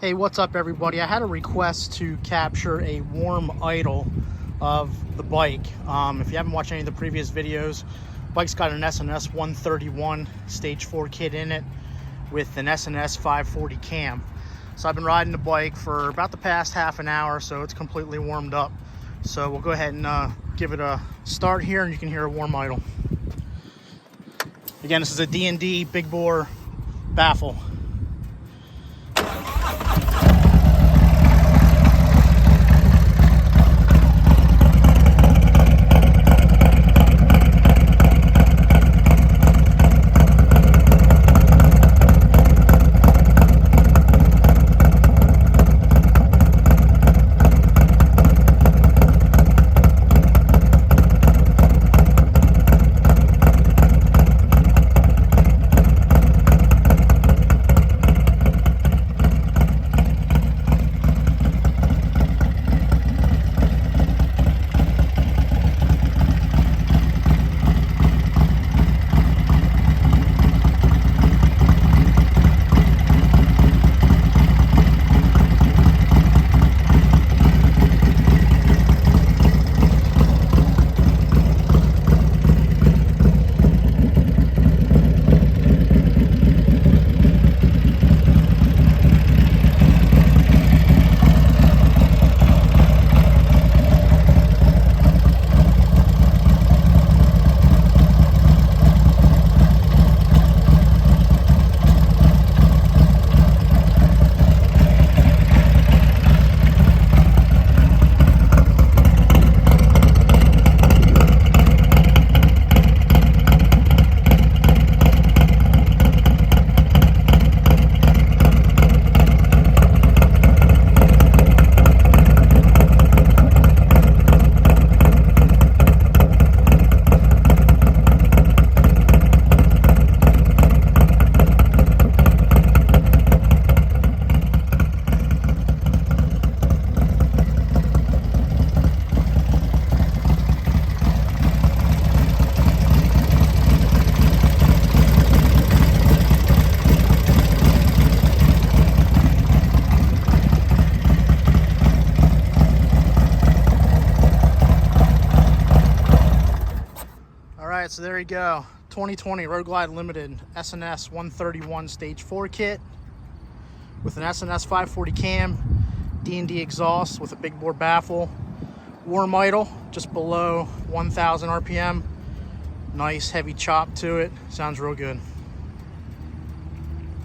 Hey, what's up everybody? I had a request to capture a warm idle of the bike. If you haven't watched any of the previous videos, bike's got an S&S 131 stage 4 kit in it with an S&S 540 cam. So I've been riding the bike for about the past half an hour, so it's completely warmed up. So we'll go ahead and give it a start here, and you can hear a warm idle. Again, this is a D&D big bore baffle. Alright, so there you go. 2020 Road Glide Limited S&S 131 Stage 4 kit with an S&S 540 cam, D&D exhaust with a big bore baffle, warm idle just below 1,000 RPM. Nice heavy chop to it. Sounds real good.